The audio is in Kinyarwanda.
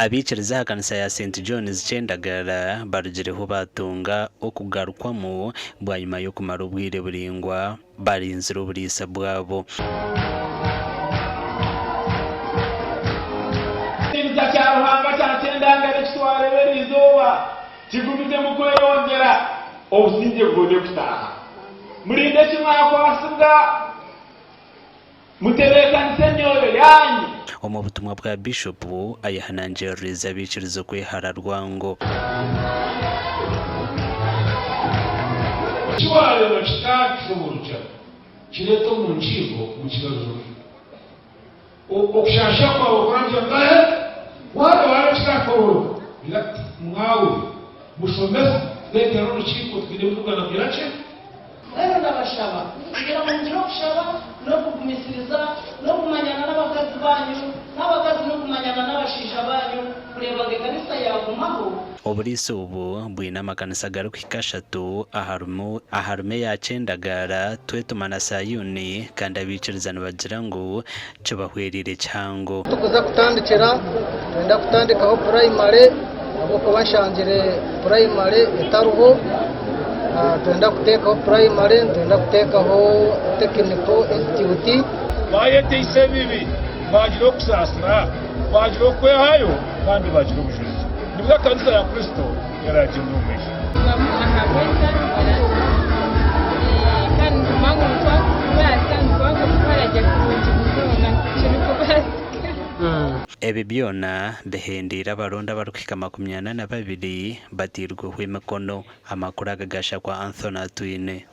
abikiriza kanisa ya St John's Chendagara barugireho batunga okugarukwamu bwa nyuma yo kumara ubwire buringwa barinzira uburisa bwabo. Ruhanga cya Chendagara kitwarebera izuba kigumite mu kweyongera obusinge bwode kutaha murinde kimwakwasibwa mutebekanise nyoyo yanyu. Omu butumwa bwa Bishop ayahanangiriza abikiriza kwihara rwango kiwareba kitakisoboruca kireta mu nkiko mu kibazo okushasha kwawe kuranja ngahe wale kitakoboruka mwawe mushomesa leta n'urukiko twiremvugana birace rero ndabashaba kugira ngo mugire kushaba no kugumisiriza no kumanyana n'abakazi banyu n'abakazi no kumanyana n'abashisha banyu kureba ngo kanisa yagumaho. oburisi ubu bwina amakanisa garuka ikashatu aharume ya Chendagara twetumana Sayuni kandi abikiriza bagira ngo cyo bahwerire cyango tukuza kutandikira twenda kutandikaho primary abo kubashangire primary etaruho twenda kutekaho primary twenda kutekaho technical institute bayete isebibi bagira kusasira bagira kwehayo kandi bagira ubushobozi nibwo kanisa ya Kristo yaragiye mu mwisho kandi mangu kwa basanzwe bakora ebi byona behendera baronda barukika 22 batirwe hw'imikono amakuru agagasha kwa Anthony Atwine.